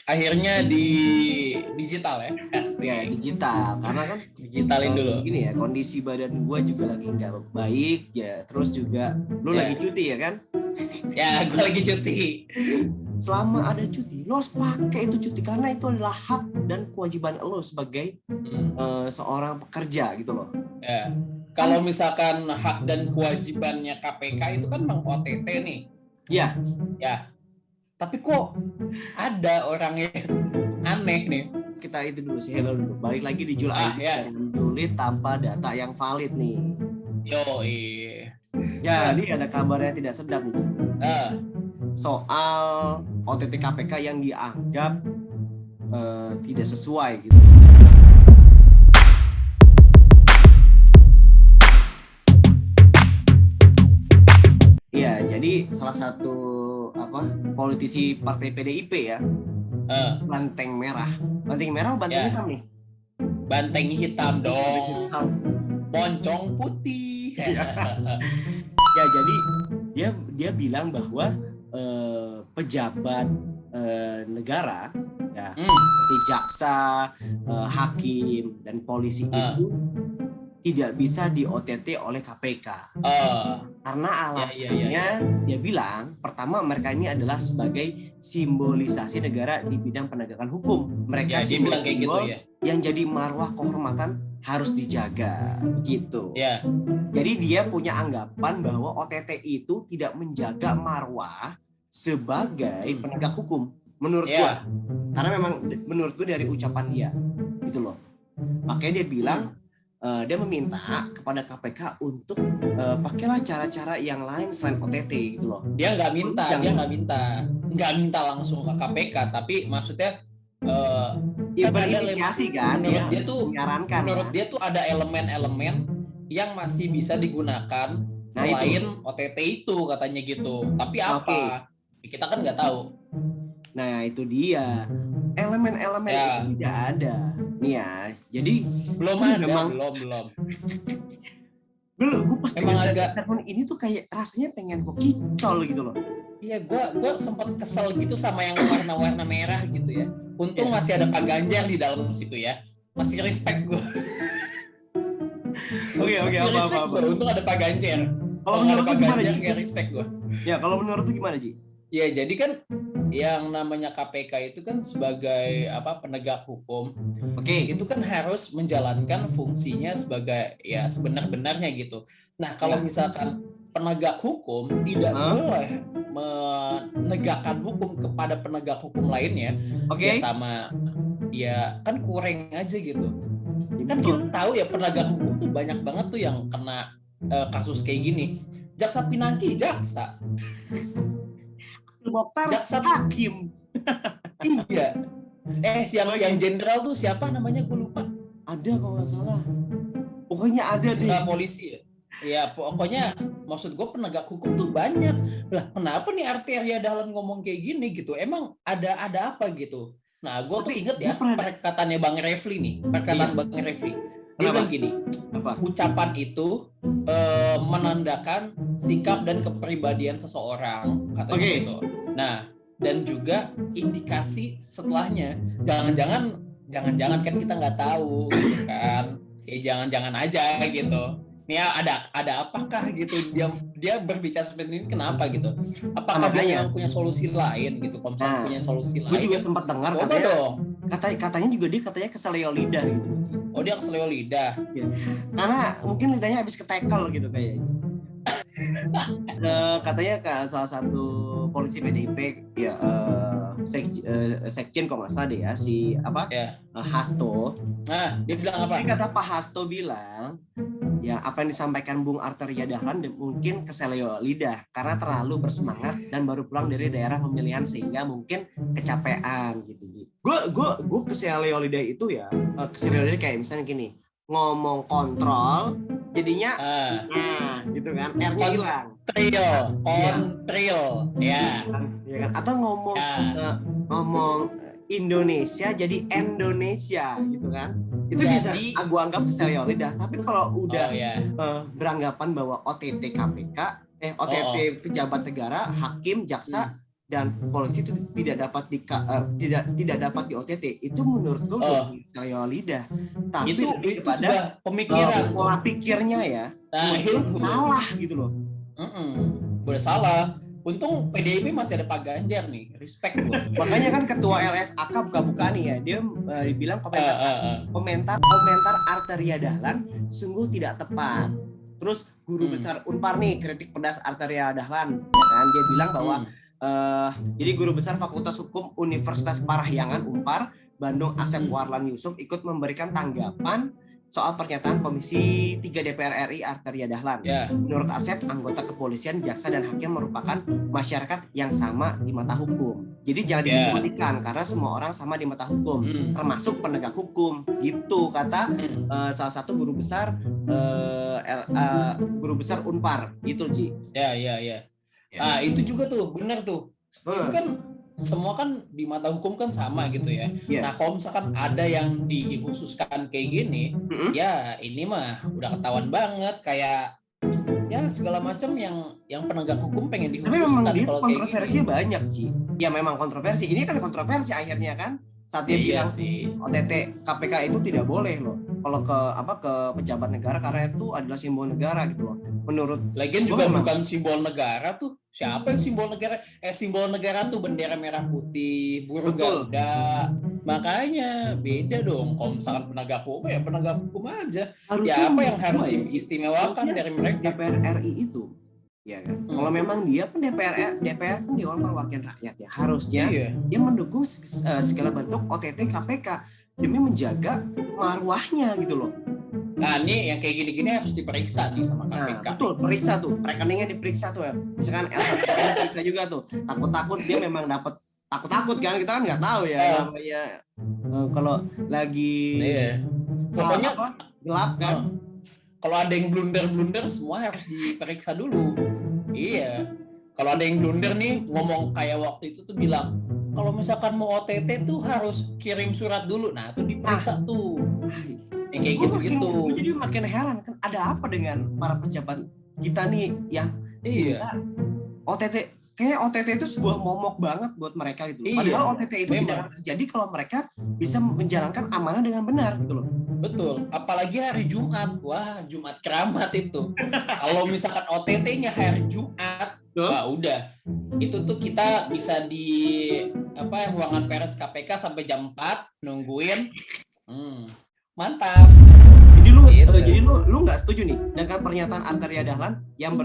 Akhirnya di digital ya. Ya digital, karena kan Digitalin dulu. Gini ya, kondisi badan gue juga lagi nggak baik ya. Terus juga lu lagi cuti ya kan? Ya, gue lagi cuti. Selama ada cuti, lo harus pakai itu cuti karena itu adalah hak dan kewajiban lo sebagai seorang pekerja gitu loh. Ya. Kalau misalkan hak dan kewajibannya KPK itu kan OTT nih. Iya. Ya. Tapi kok ada orang yang aneh nih. Kita itu dulu sih, hello dulu. Balik lagi di Jul ID ya. dan tulis tanpa data yang valid nih. Yoi. Jadi ada kabar yang tidak sedap nih. Soal OTT KPK yang dianggap tidak sesuai gitu. Iya, jadi salah satu politisi partai PDIP ya, Banteng Merah atau Banteng Hitam nih? Banteng hitam dong. Poncong putih. Ya, jadi dia bilang bahwa pejabat negara ya, seperti jaksa, hakim dan polisi itu tidak bisa di OTT oleh KPK. Karena alasannya dia bilang, pertama mereka ini adalah sebagai simbolisasi negara di bidang penegakan hukum. Mereka simbol-simbol yang jadi marwah kehormatan harus dijaga gitu. Jadi dia punya anggapan bahwa OTT itu tidak menjaga marwah sebagai penegak hukum menurut gua. Karena memang menurut gua dari ucapan dia gitu loh. Makanya dia bilang dia meminta kepada KPK untuk pakailah cara-cara yang lain selain OTT gitu loh. Dia nggak minta langsung ke KPK, tapi maksudnya berinisiasi kan. Menurut dia tuh ada elemen-elemen yang masih bisa digunakan selain OTT itu katanya gitu. Tapi apa? Kita kan nggak tahu. Nah itu dia, elemen-elemen itu tidak ada nih ya. Jadi belum. Gue pas dengar statement ini tuh kayak rasanya pengen gue kicol gitu loh. Iya, gue sempat kesel gitu sama yang warna-warna merah gitu ya. Untung masih ada Pak Ganjar di dalam situ ya. Masih respect gue. Oke, apa. Untung ada Pak Ganjar. Kalau menurut Pak Ganjar nggak respect gue. Ya, kalau menurut lu gimana, Ji? Ya, jadi kan yang namanya KPK itu kan sebagai penegak hukum. Itu kan harus menjalankan fungsinya sebagai ya sebenar-benarnya gitu. Nah, kalau misalkan penegak hukum tidak boleh menegakkan hukum kepada penegak hukum lainnya, ya sama ya kan kurang aja gitu. Kan kita tahu ya penegak hukum tuh banyak banget tuh yang kena kasus kayak gini. Jaksa Pinangki jaksa. Jaksa hakim. Iya. Yang jenderal tuh siapa namanya, gue lupa. Ada kalau nggak salah. Pokoknya ada deh. Polisi. Ya pokoknya maksud gue penegak hukum tuh banyak. Lah kenapa nih Arteria Dahlan ngomong kayak gini gitu? Emang ada apa gitu? Nah gue tuh inget ya perkataannya Bang Refli nih. Bang Refli. Dia bilang gini, ucapan itu menandakan sikap dan kepribadian seseorang, katanya gitu. Nah, dan juga indikasi setelahnya. Jangan-jangan kan kita nggak tahu, gitu kan? Ya jangan-jangan aja gitu. Ini ada apakah gitu dia berbicara seperti ini kenapa gitu? Apakah dia memang punya solusi lain gitu? Kalau misalnya punya solusi lain. Gue juga sempat dengar katanya juga dia keselio lidah gitu. Oh, dia keselio lidah. Ya. Karena mungkin lidahnya habis ketekel gitu kayaknya. Katanya salah satu polisi PDIP ya sekjen kok nggak salah deh ya Hasto. Nah, dia bilang apa? Dia kata Pak Hasto bilang ya apa yang disampaikan Bung Arteria Dahlan mungkin keselio lidah karena terlalu bersemangat dan baru pulang dari daerah pemilihan sehingga mungkin kecapean gitu. Gue keselio lidah itu ya keselio lidah kayak misalnya gini, ngomong kontrol jadinya gitu kan, R-nya hilang. Kontril ya kan, atau ngomong Indonesia jadi Indonesia gitu kan. Itu jadi, bisa aku anggap keselio lidah. Tapi kalau udah beranggapan bahwa OTT KPK, OTT pejabat negara, hakim, jaksa dan polisi itu tidak dapat di OTT, itu menurut gue udah sayang lidah. Tapi itu sudah pemikiran, pola pikirnya ya, itu salah gitu loh. Udah salah. Untung PDIP masih ada Pak Ganjar nih, respect gue. Makanya kan ketua LSAK buka-buka nih ya, dia bilang komentar Arteria Dahlan sungguh tidak tepat. Terus guru besar Unpar nih kritik pedas Arteria Dahlan, ya kan? Dia bilang bahwa jadi guru besar Fakultas Hukum Universitas Parahyangan Unpar Bandung Asep Warlan Yusuf ikut memberikan tanggapan soal pernyataan Komisi 3 DPR RI Arteria Dahlan. Menurut Asep, anggota kepolisian, jaksa, dan hakim merupakan masyarakat yang sama di mata hukum. Jadi jangan dikecualikan karena semua orang sama di mata hukum, termasuk penegak hukum. Gitu kata salah satu guru besar Unpar. Gitu, Ji. Ya. Ah, itu juga tuh, benar tuh. Itu kan semua kan di mata hukum kan sama gitu ya. Nah, kalau misalkan ada yang dikhususkan kayak gini, ya ini mah udah ketahuan banget kayak ya segala macam yang penegak hukum pengen dikhususkan. Tapi memang dia kontroversinya banyak, Ci. Ya memang kontroversi. Ini kan kontroversi akhirnya kan. Saat dia bilang OTT KPK itu tidak boleh loh. Kalau ke pejabat negara karena itu adalah simbol negara gitu loh. Menurut lagian juga bukan simbol negara tuh. Siapa yang simbol negara? Simbol negara tuh bendera merah putih, burung Garuda. Makanya beda dong. Kalau misalkan penegak hukum ya penegak hukum aja. Harusnya ya apa yang harus diistimewakan dari mereka? DPR RI itu, ya kan? Kalau memang dia kan DPR kan Dewan Perwakilan Rakyat ya. Harusnya dia mendukung segala bentuk OTT KPK demi menjaga marwahnya gitu loh. Nah, ini yang kayak gini-gini harus diperiksa nih sama KPK. Nah, betul, periksa tuh. Rekeningnya diperiksa tuh ya. Misalkan periksa juga tuh. Takut-takut dia memang dapat takut-takut kan, kita kan nggak tahu ya namanya kalau lagi pokoknya gelap kan. Kalau ada yang blunder semua harus diperiksa dulu. Iya. Kalau ada yang blunder nih ngomong kayak waktu itu tuh bilang kalau misalkan mau OTT tuh harus kirim surat dulu. Nah, itu diperiksa tuh. Yang kayak gitu-gitu. Jadi makin heran kan ada apa dengan para pejabat kita nih yang OTT. Kayaknya OTT itu sebuah momok banget buat mereka gitu. Padahal OTT itu tidak akan terjadi kalau mereka bisa menjalankan amanah dengan benar gitu loh. Betul, apalagi hari Jumat. Wah, Jumat keramat itu. Kalau misalkan OTT-nya hari Jumat, wah udah. Itu tuh kita bisa di ruangan pers KPK sampai jam 4 nungguin. Mantap. Jadi lu nggak setuju nih dengan pernyataan Arteria Dahlan yang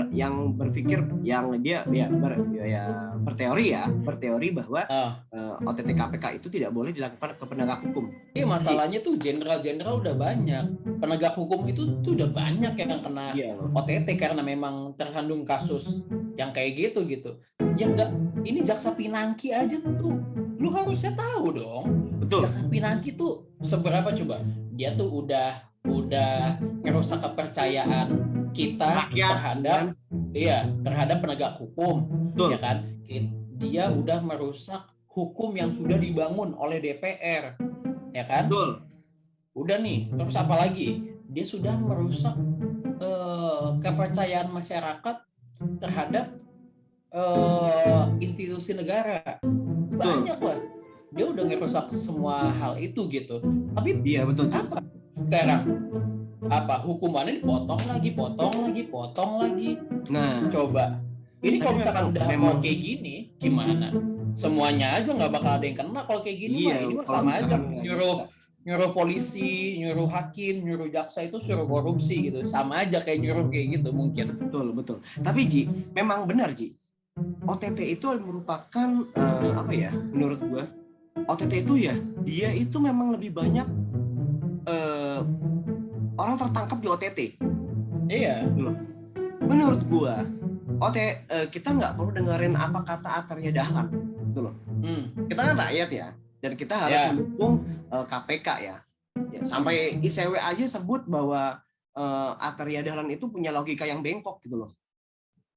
berpikir yang dia berteori bahwa OTT KPK itu tidak boleh dilakukan ke penegak hukum. Masalahnya tuh jenderal udah banyak, penegak hukum itu tuh udah banyak yang kena OTT karena memang tersandung kasus yang kayak gitu. Ya enggak, ini Jaksa Pinangki aja tuh lu harusnya tahu dong. Betul. Jaksa Pinangki tuh seberapa coba? Dia tuh udah ngerusak kepercayaan kita terhadap penegak hukum. Betul. Ya kan? Dia udah merusak hukum yang sudah dibangun oleh DPR. Ya kan? Betul. Udah nih, terus apa lagi? Dia sudah merusak kepercayaan masyarakat terhadap institusi negara. Banyak lah. Dia udah ngerusak semua hal itu gitu. Tapi betul. Apa? Sekarang hukumannya dipotong lagi. Nah, coba. Ini kalau misalkan udah mau kayak gini, gimana? Semuanya aja nggak bakal ada yang kena kalau kayak gini. Ini mah sama aja nyuruh polisi, nyuruh hakim, nyuruh jaksa itu suruh korupsi gitu. Sama aja kayak nyuruh kayak gitu mungkin. Betul. Tapi Ji, memang benar Ji. OTT itu merupakan menurut gua OTT itu dia itu memang lebih banyak orang tertangkap di OTT. Iya. Menurut gua, kita nggak perlu dengerin apa kata Arteria Dahlan, gitu loh. Kita kan rakyat ya, dan kita harus mendukung KPK ya. Sampai ICW aja sebut bahwa Arteria Dahlan itu punya logika yang bengkok gitu loh.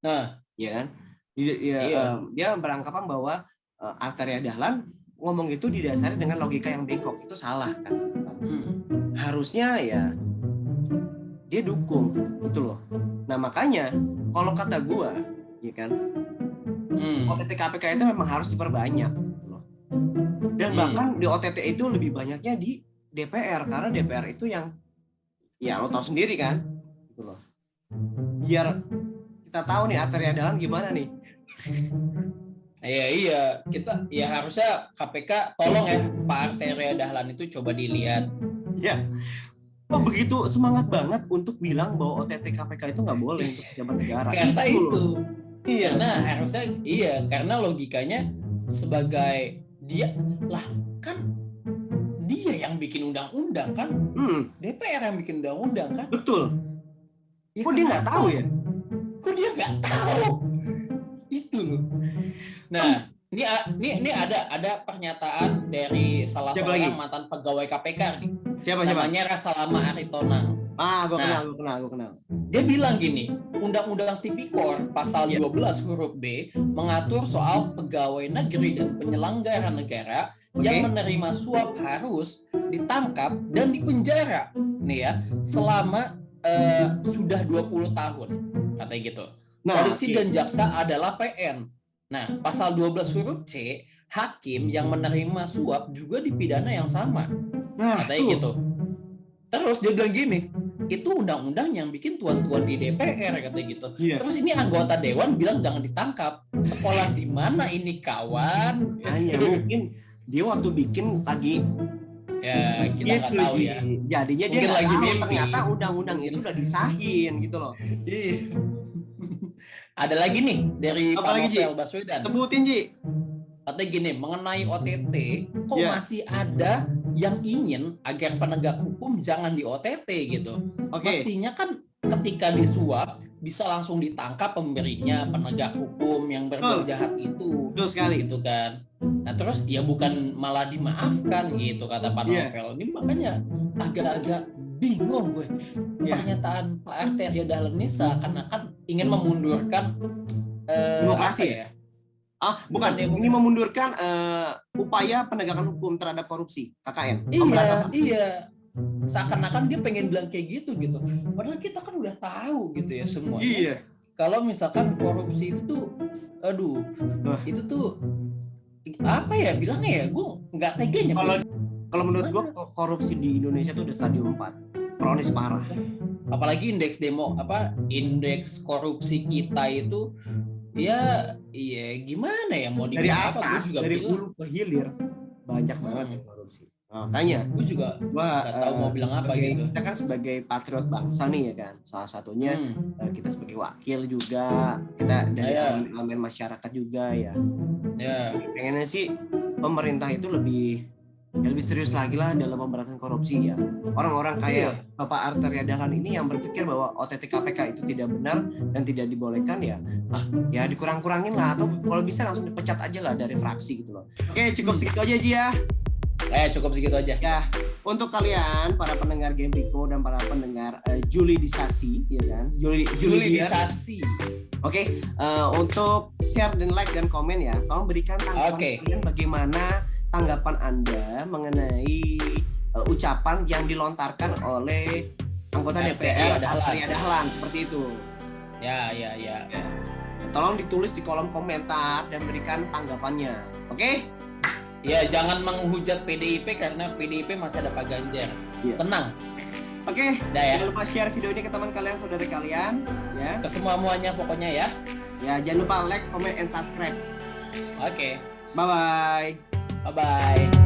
Nah, ya kan? Dia beranggapan bahwa Arteria Dahlan ngomong itu didasari dengan logika yang bengkok, itu salah kan? Harusnya dia dukung gitu loh. Nah makanya kalau kata gua ya kan OTT KPK itu memang harus diperbanyak. Dan bahkan di OTT itu lebih banyaknya di DPR, karena DPR itu yang ya lo tahu sendiri kan, gitu loh. Biar kita tahu nih arteri andalan gimana nih. Iya, kita ya harusnya KPK tolong ya Pak Arteria Dahlan itu coba dilihat. Ya, kok begitu semangat banget untuk bilang bahwa OTT KPK itu nggak boleh untuk pejabat negara. Karena itu. Iya, nah harusnya karena logikanya sebagai dia lah kan dia yang bikin undang-undang kan, DPR yang bikin undang-undang kan. Betul. Ya, kok dia nggak tahu ya? Kok dia nggak tahu? Itu loh. Nah, ini ada pernyataan dari salah seorang mantan pegawai KPK nih. Siapa? Namanya Rasalama Aritonang. Gue kenal. Dia bilang gini, Undang-Undang Tipikor pasal 12 huruf B mengatur soal pegawai negeri dan penyelenggara negara yang menerima suap harus ditangkap dan dipenjara nih ya selama sudah 20 tahun katanya gitu. Polisi dan jaksa adalah PN. Nah, pasal 12 huruf C, hakim yang menerima suap juga dipidana yang sama. Katanya gitu. Terus dia bilang gini, itu undang-undang yang bikin tuan-tuan di DPR katanya gitu. Terus ini anggota dewan bilang jangan ditangkap. Sekolah di mana ini kawan? Mungkin dia waktu bikin lagi kita nggak tahu ya. Jadinya dia nggak tahu ternyata undang-undang itu udah disahin gitu loh. Ada lagi nih dari Pak Novel Baswedan. Sebutin Ji. Katanya gini, mengenai OTT, kok masih ada yang ingin agar penegak hukum jangan di OTT gitu. Mestinya kan ketika disuap bisa langsung ditangkap pemberinya, penegak hukum yang berbuat jahat itu. Betul sekali. Gitu kan. Nah terus ya bukan malah dimaafkan gitu kata Pak Novel. Ini makanya agak-agak bingung gue. Pernyataan Pak Arteria Dahlan ini seakan-akan ingin memundurkan demokrasi ya? Bukan. Ini memundurkan upaya penegakan hukum terhadap korupsi KKN. Iya. Seakan-akan dia pengen bilang kayak gitu. Padahal kita kan udah tahu gitu ya semuanya. Iya. Kalau misalkan korupsi itu tuh, itu tuh apa ya bilangnya ya? Gue nggak teganya. Kalau menurut gue korupsi di Indonesia tuh udah stadium 4, kronis parah. Apalagi indeks korupsi kita itu. Iya gimana ya mau dari atas, dari hulu ke hilir banyak banget korupsi. Makanya gue juga nggak tahu mau bilang apa gitu. Kita kan sebagai patriot bangsa nih ya kan, salah satunya kita sebagai wakil juga, kita dari elemen masyarakat juga ya. Pengennya sih pemerintah itu lebih serius lagi lah dalam pemberantasan korupsi ya. Orang-orang kayak Bapak Arteria Dahlan ini yang berpikir bahwa OTT KPK itu tidak benar dan tidak dibolehkan ya dikurang-kurangin lah, atau kalau bisa langsung dipecat aja lah dari fraksi gitu loh. Oke, cukup segitu aja Ji ya. Cukup segitu aja. Ya, untuk kalian para pendengar Gempiko dan para pendengar Julidisasi ya kan. Julidisasi. Oke, untuk share dan like dan komen ya. Tolong berikan tanggapan kalian bagaimana tanggapan Anda mengenai ucapan yang dilontarkan oleh anggota DPR Arteria Dahlan seperti itu. Ya. Tolong ditulis di kolom komentar dan berikan tanggapannya. Oke? Ya, jangan menghujat PDIP karena PDIP masih ada Pak Ganjar. Tenang. Oke. Jangan lupa share video ini ke teman kalian, saudara kalian ya. Ke semuanya pokoknya ya. Ya, jangan lupa like, comment and subscribe. Oke. Bye bye. Bye-bye.